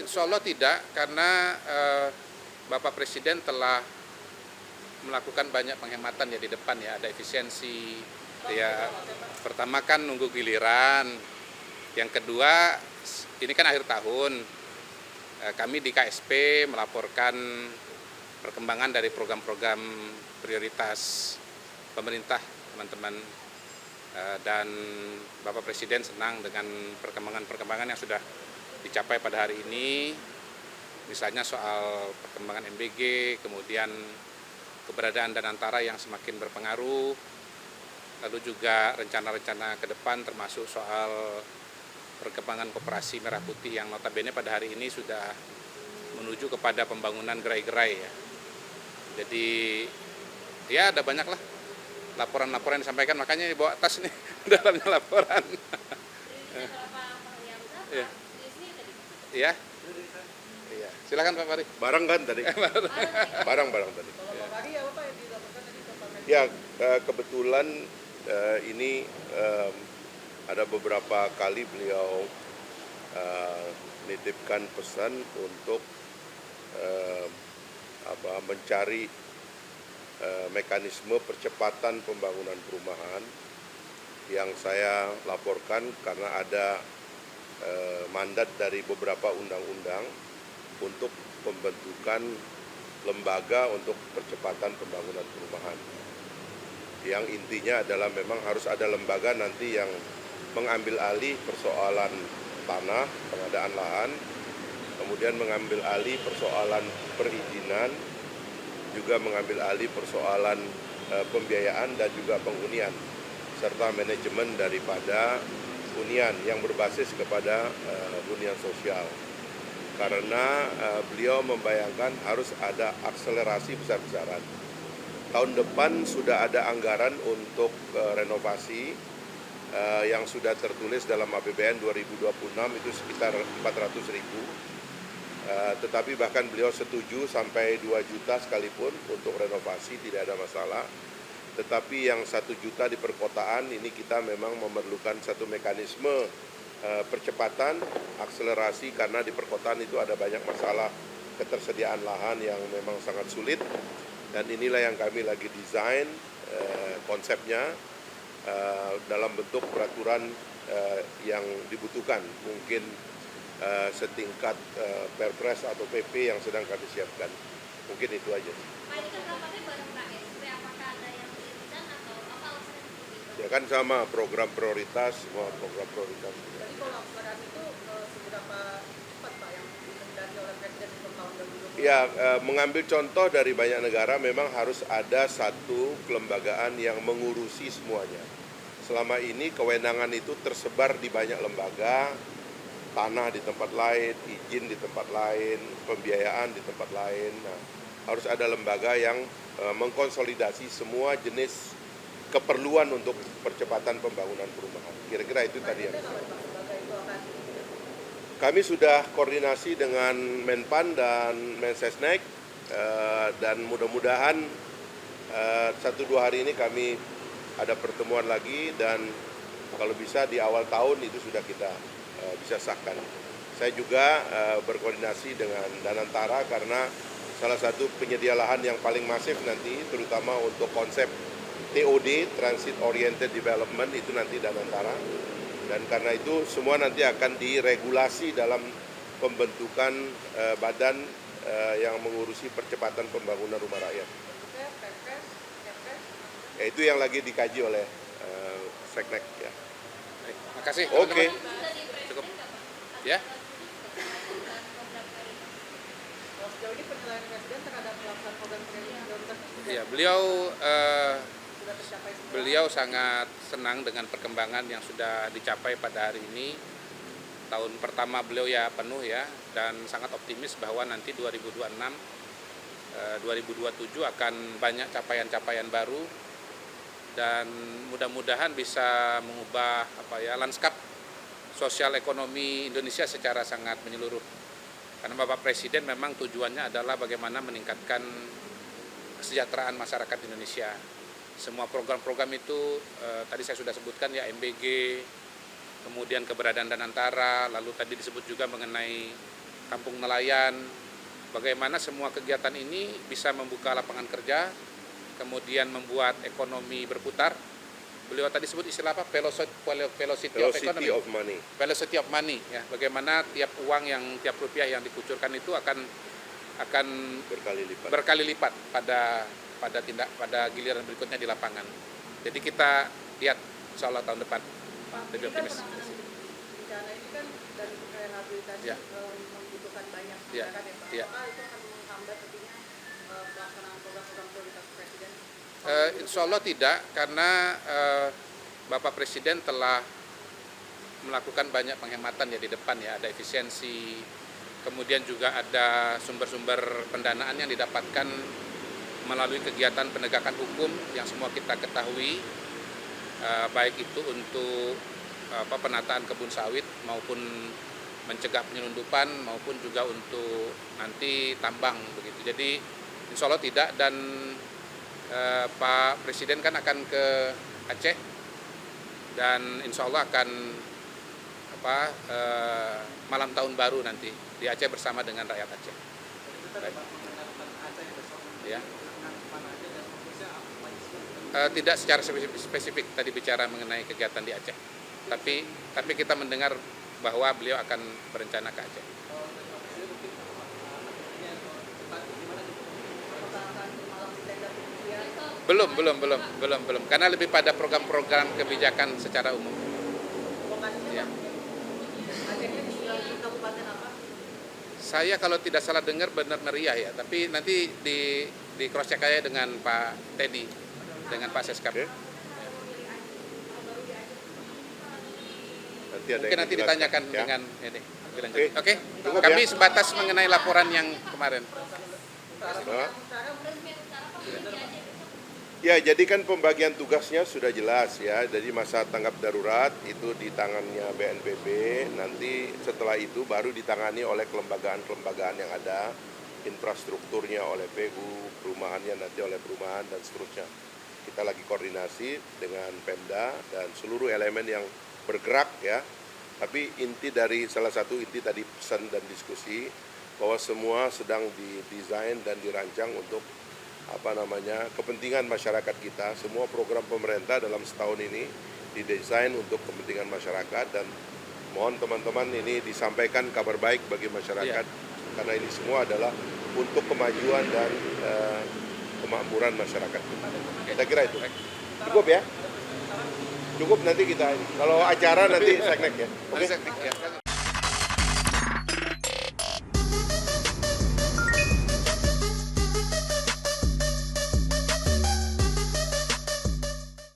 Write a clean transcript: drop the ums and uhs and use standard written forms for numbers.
Insya Allah tidak, karena Bapak Presiden telah melakukan banyak penghematan ya di depan ya, ada efisiensi. Ya, pertama kan nunggu giliran, yang kedua ini kan akhir tahun, kami di KSP melaporkan perkembangan dari program-program prioritas pemerintah, teman-teman. Dan Bapak Presiden senang dengan perkembangan-perkembangan yang sudah dicapai pada hari ini, misalnya soal perkembangan MBG, kemudian keberadaan Danantara yang semakin berpengaruh, lalu juga rencana-rencana ke depan termasuk soal perkembangan koperasi Merah Putih yang notabene pada hari ini sudah menuju kepada pembangunan gerai-gerai ya. Jadi ya ada banyak lah laporan-laporan yang disampaikan, makanya dibawa tas nih dalamnya laporan. Iya. Iya. Iya. Silakan Pak Fari. Barang kan tadi? Barang tadi. Ya, kebetulan ini ada beberapa kali beliau nitipkan pesan untuk mencari mekanisme percepatan pembangunan perumahan yang saya laporkan karena ada mandat dari beberapa undang-undang untuk pembentukan lembaga untuk percepatan pembangunan perumahan. Yang intinya adalah memang harus ada lembaga nanti yang mengambil alih persoalan tanah, pengadaan lahan, kemudian mengambil alih persoalan perizinan, juga mengambil alih persoalan pembiayaan dan juga penghunian, serta manajemen daripada hunian yang berbasis kepada hunian sosial. Karena beliau membayangkan harus ada akselerasi besar-besaran. Tahun depan sudah ada anggaran untuk renovasi yang sudah tertulis dalam APBN 2026 itu sekitar 400.000. Tetapi bahkan beliau setuju sampai 2 juta sekalipun untuk renovasi, tidak ada masalah. Tetapi yang 1 juta di perkotaan ini kita memang memerlukan satu mekanisme percepatan, akselerasi, karena di perkotaan itu ada banyak masalah ketersediaan lahan yang memang sangat sulit. Dan inilah yang kami lagi desain konsepnya dalam bentuk peraturan yang dibutuhkan, mungkin setingkat Perpres atau PP yang sedang kami siapkan. Mungkin itu aja. Pak, ini kan rapatnya bareng KSP, apakah ada yang diizinkan atau apa alasannya seperti itu? Ya kan sama program prioritas, semua program prioritas. Jadi kalau anggaran itu seberapa cepat Pak yang dikehendaki oleh Presiden untuk tahun 2020? Ya, mengambil contoh dari banyak negara memang harus ada satu kelembagaan yang mengurusi semuanya. Selama ini kewenangan itu tersebar di banyak lembaga, tanah di tempat lain, izin di tempat lain, pembiayaan di tempat lain. Nah, harus ada lembaga yang mengkonsolidasi semua jenis keperluan untuk percepatan pembangunan perumahan. Kira-kira itu tadi yang kami sudah koordinasi dengan Menpan dan Mensesnek, dan mudah-mudahan 1-2 hari ini kami ada pertemuan lagi, dan kalau bisa di awal tahun itu sudah kita bisa sahkan. Saya juga berkoordinasi dengan Danantara karena salah satu penyedia lahan yang paling masif nanti, terutama untuk konsep TOD, Transit Oriented Development, itu nanti Danantara. Dan karena itu semua nanti akan diregulasi dalam pembentukan badan yang mengurusi percepatan pembangunan rumah rakyat. Ya, itu yang lagi dikaji oleh Seknek. Ya. Baik, makasih. Oke. Cukup. Ya. Sejauh ini penilaian Presiden terhadap pelaksanaan program prioritas itu Ya, sudah tercapai semua. beliau sangat senang dengan perkembangan yang sudah dicapai pada hari ini. Tahun pertama beliau ya penuh ya, dan sangat optimis bahwa nanti 2026, 2027 akan banyak capaian-capaian baru, dan mudah-mudahan bisa mengubah lanskap sosial ekonomi Indonesia secara sangat menyeluruh. Karena Bapak Presiden memang tujuannya adalah bagaimana meningkatkan kesejahteraan masyarakat Indonesia. Semua program-program itu tadi saya sudah sebutkan ya, MBG, kemudian keberadaan Danantara, lalu tadi disebut juga mengenai kampung nelayan, bagaimana semua kegiatan ini bisa membuka lapangan kerja, kemudian membuat ekonomi berputar. Beliau tadi sebut istilah apa? Velocity of economy. of money. Velocity of money, ya. Bagaimana tiap rupiah yang dikucurkan itu akan Berkali lipat. pada giliran berikutnya di lapangan. Jadi kita lihat insya Allah tahun depan Pak, lebih ini kan optimis. penanganan bencana ini kan dan rehabilitasi Ya. membutuhkan banyak Ya. anggaran ya Pak. Ya. Apakah itu akan menghambat nantinya pelaksanaan program-program prioritas Presiden? Insya Allah tidak, karena Bapak Presiden telah melakukan banyak penghematan ya di depan ya, ada efisiensi, kemudian juga ada sumber-sumber pendanaan yang didapatkan melalui kegiatan penegakan hukum yang semua kita ketahui, baik itu untuk penataan kebun sawit maupun mencegah penyelundupan maupun juga untuk nanti tambang begitu. Jadi insya Allah tidak, dan Pak Presiden kan akan ke Aceh dan insya Allah akan malam tahun baru nanti di Aceh bersama dengan rakyat Aceh. Baik. Ya. Tidak secara spesifik tadi bicara mengenai kegiatan di Aceh, tapi kita mendengar bahwa beliau akan berencana ke Aceh. Belum, karena lebih pada program-program kebijakan secara umum. Lokasinya Ya. Pak, Acehnya di kabupaten apa? Saya kalau tidak salah dengar benar meriah ya, tapi nanti di cross check aja dengan Pak Teddy, dengan Pak Seskap. Oke. Nanti ada Mungkin yang nanti dijelaskan, ditanyakan ya. dengan ini. Oke. Oke. Cukup Kami ya. sebatas mengenai laporan yang kemarin. Nah, Resmi utara Pak di Aceh. ya, jadi kan pembagian tugasnya sudah jelas ya. Jadi masa tanggap darurat itu di tangannya BNPB, nanti setelah itu baru ditangani oleh kelembagaan-kelembagaan yang ada, infrastrukturnya oleh PU, perumahannya nanti oleh perumahan dan seterusnya. Kita lagi koordinasi dengan Pemda dan seluruh elemen yang bergerak ya. Tapi salah satu inti tadi pesan dan diskusi bahwa semua sedang didesain dan dirancang untuk kepentingan masyarakat kita. Semua program pemerintah dalam setahun ini didesain untuk kepentingan masyarakat, dan mohon teman-teman ini disampaikan kabar baik bagi masyarakat karena ini semua adalah untuk kemajuan dan kemakmuran masyarakat kita. Saya kira itu. Cukup ya? Cukup, nanti kita kalau acara nanti seknek ya. Oke. Nanti saya- ya.